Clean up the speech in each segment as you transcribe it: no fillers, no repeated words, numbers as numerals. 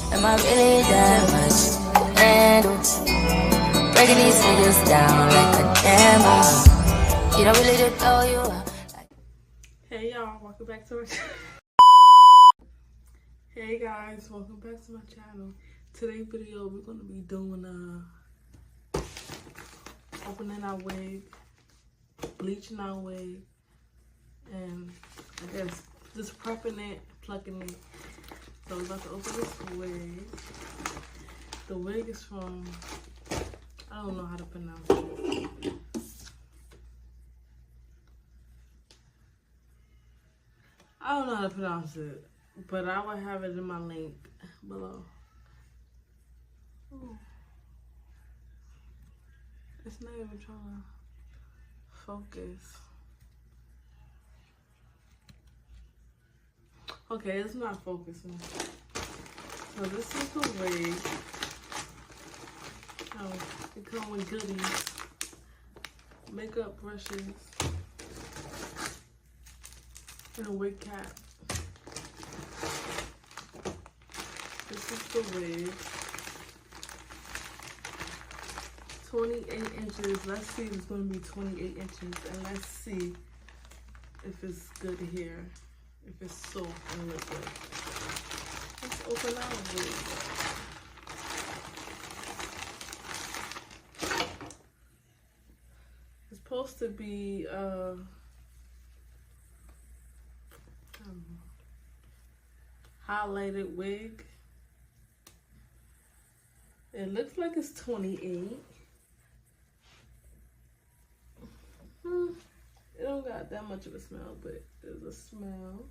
Am I really that much to handle? Breaking these niggas down like a camel. You don't really just know you are. Hey y'all, welcome back to my channel. Hey guys, welcome back to my channel. Today's video we're gonna be doing opening our wig, bleaching our wig, and I guess just prepping it, plucking it. So we're about to open this wig. The wig is from, I don't know how to pronounce it. I don't know how to pronounce it, but I will have it in my link below. Ooh. It's not even trying to focus. Okay, it's not focusing. So this is the wig. Oh, it comes with goodies, makeup brushes, and a wig cap. This is the wig. 28 inches. Let's see if it's going to be 28 inches. And let's see if it's good here. If it's soft and look good. Let's open our wig. It's supposed to be highlighted wig. It looks like it's 28. It don't got that much of a smell, but there's a smell.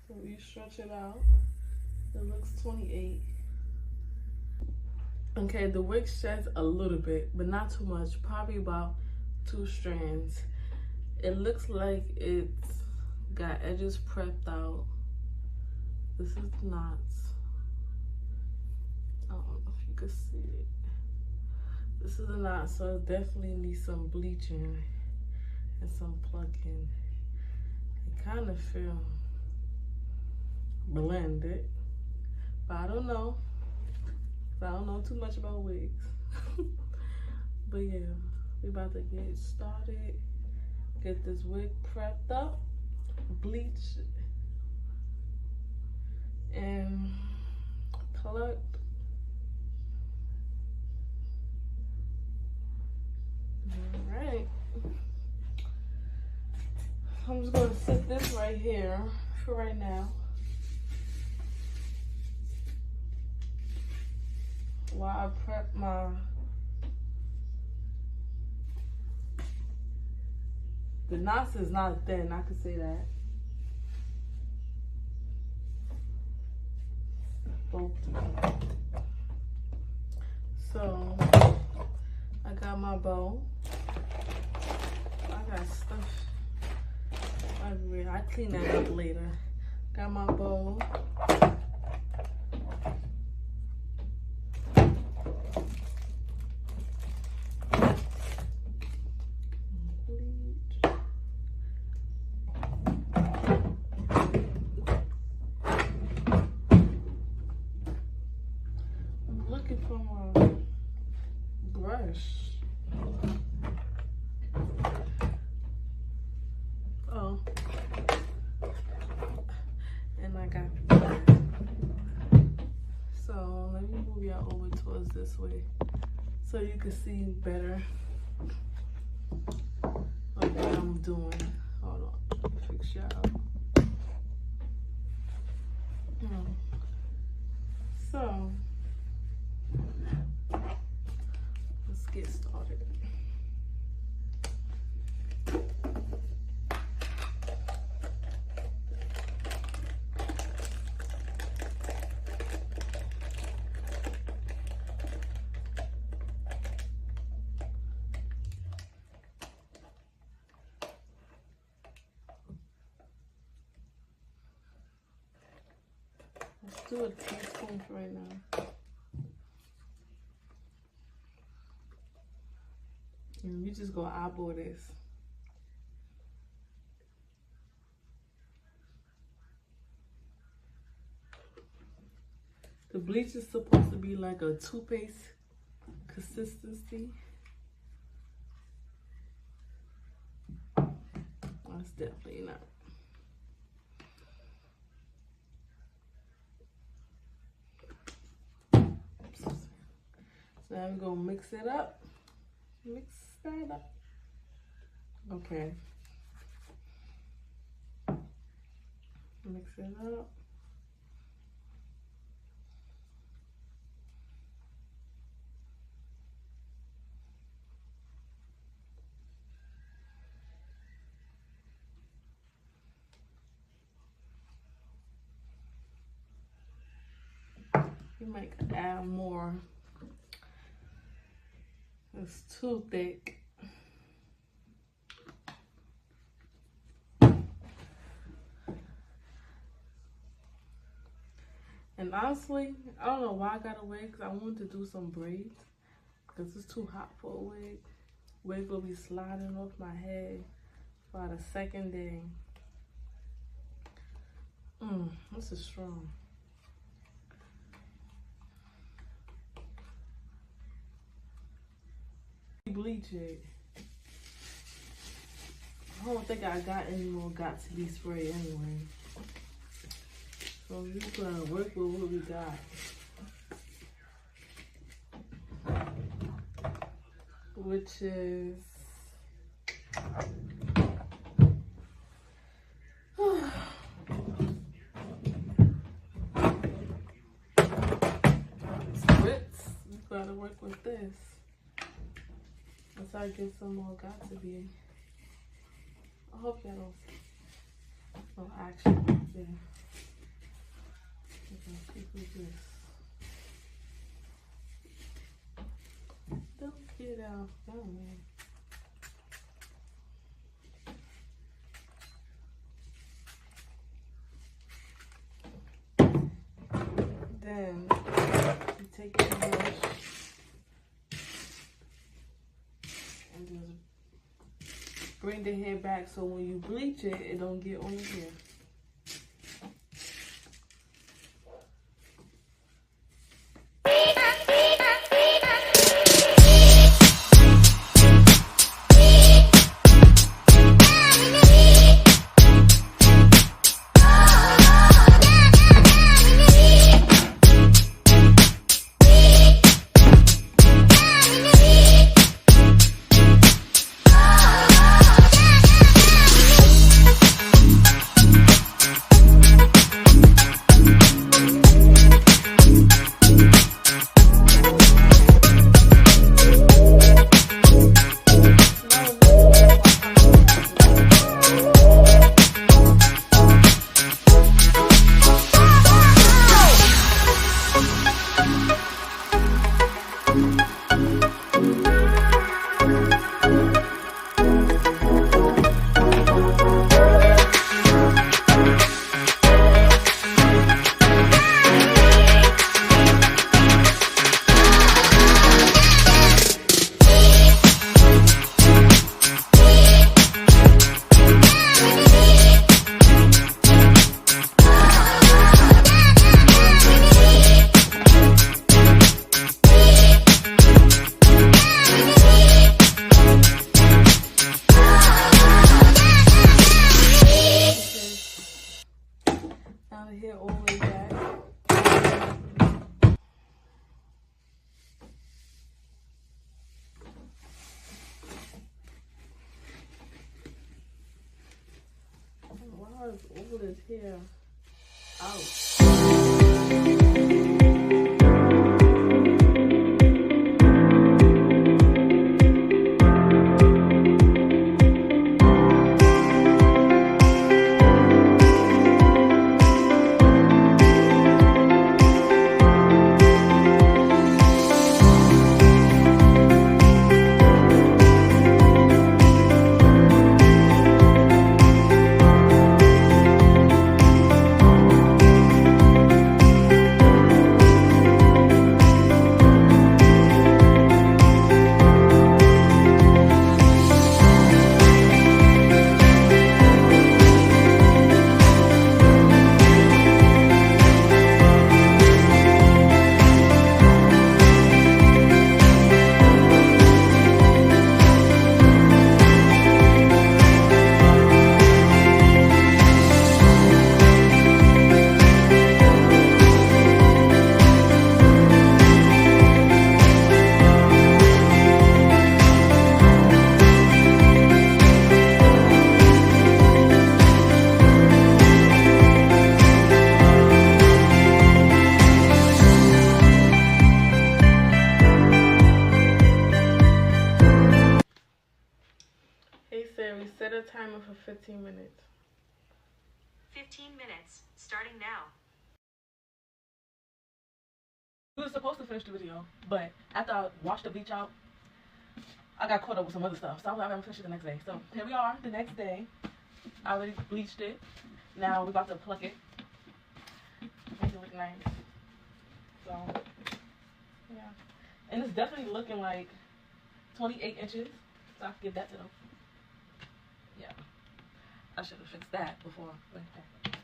So you stretch it out. It looks 28. Okay, the wig sheds a little bit, but not too much. Probably about 2 strands. It looks like it's got edges prepped out. This is knots. I don't know if you can see it. This is a knot, so it definitely needs some bleaching and some plucking. It kind of feel blended, but I don't know. I don't know too much about wigs. But yeah, we about to get started. Get this wig prepped up, bleach, and plucked. Alright. I'm just gonna sit this right here for right now. While I prep the knots is not thin, I could say that. Both. So I got my bow. I got stuff everywhere. I clean that up later. Got my bow. I'm looking for my brush. Oh, and I got that. So let me move y'all over towards this way so you can see better of what I'm doing. Hold on, let me fix y'all. So let's get started. Let's do a teaspoon for right now. And we just gonna eyeball this. The bleach is supposed to be like a toothpaste consistency. That's definitely not. So now we're gonna mix it up. Mix that up. Okay. Mix it up. You might add more. It's too thick. And honestly, I don't know why I got a wig, because I wanted to do some braids, because it's too hot for a wig. Wig will be sliding off my head for the second day. This is strong. Bleach it. I don't think I got any more got to be spray anyway. So we're just gonna work with what we got. Which is spritz. We gotta work with this. Once I get some more got to be. I hope y'all don't see no action right there. Keep with this. Don't get out. Then you take your brush and just bring the hair back so when you bleach it, it don't get on your hair. All this hair out. starting now. We were supposed to finish the video, but after I washed the bleach out, I got caught up with some other stuff. So I was like, I'm gonna finish it the next day. So here we are, the next day. I already bleached it. Now we're about to pluck it. Make it look nice. So, yeah. And it's definitely looking like 28 inches. So I can give that to them. Yeah. I should have fixed that before. Okay.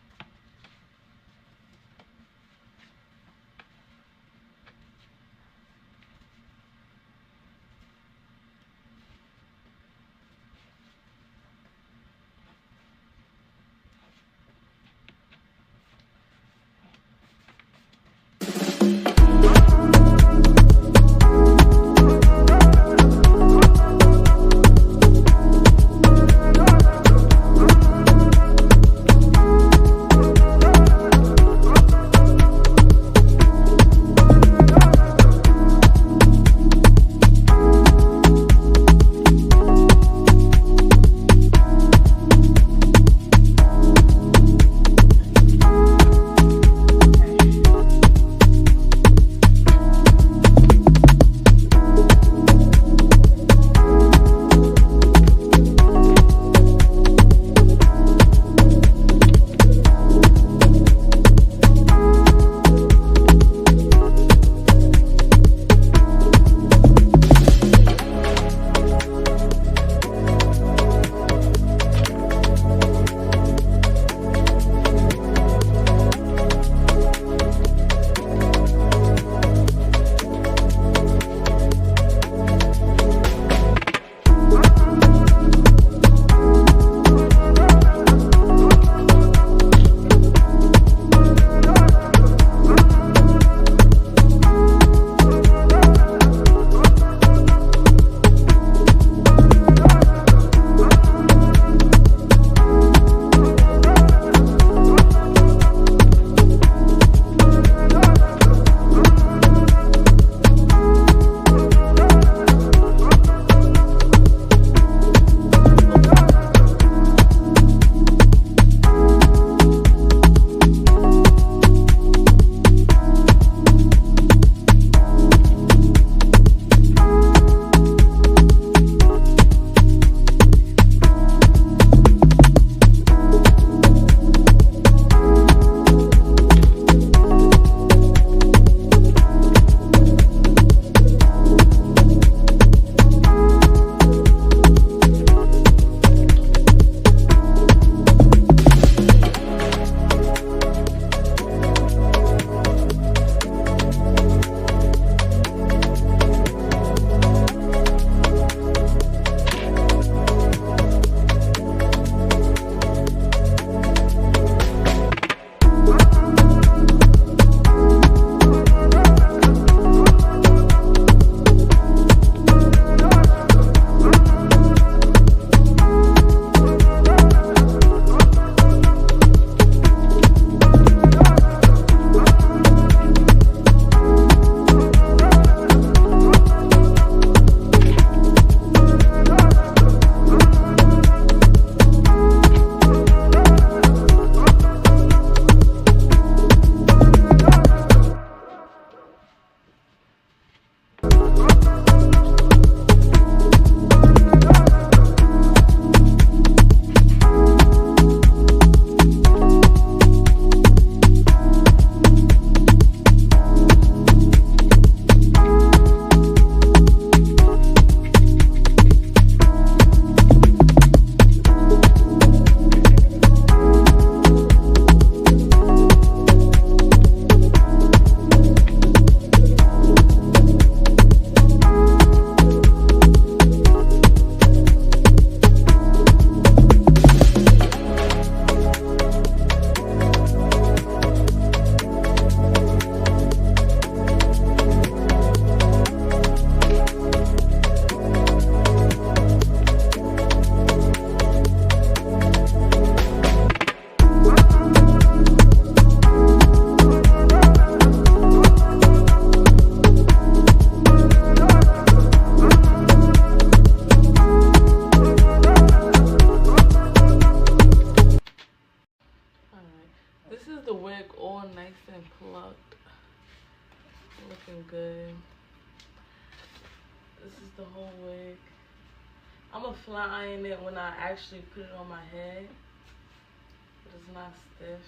nice and plucked. Looking good. This is the whole wig. I'm gonna flat iron it when I actually put it on my head, but it's not stiff.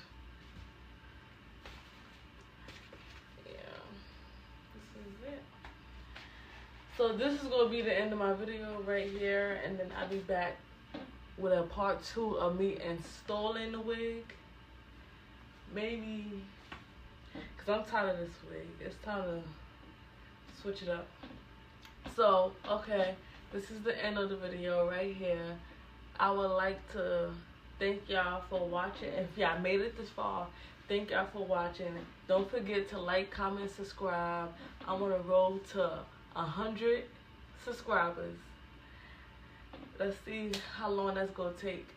Yeah, this is it. So this is gonna be the end of my video right here, and then I'll be back with a part 2 of me installing the wig. Maybe, cause I'm tired of this wig. It's time to switch it up. So, okay, this is the end of the video right here. I would like to thank y'all for watching. If y'all made it this far, thank y'all for watching. Don't forget to like, comment, subscribe. I want to roll to 100 subscribers. Let's see how long that's gonna take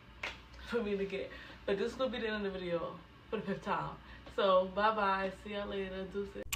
for me to get. But this is gonna be the end of the video for the 5th time. So bye bye. See y'all later. Deuces.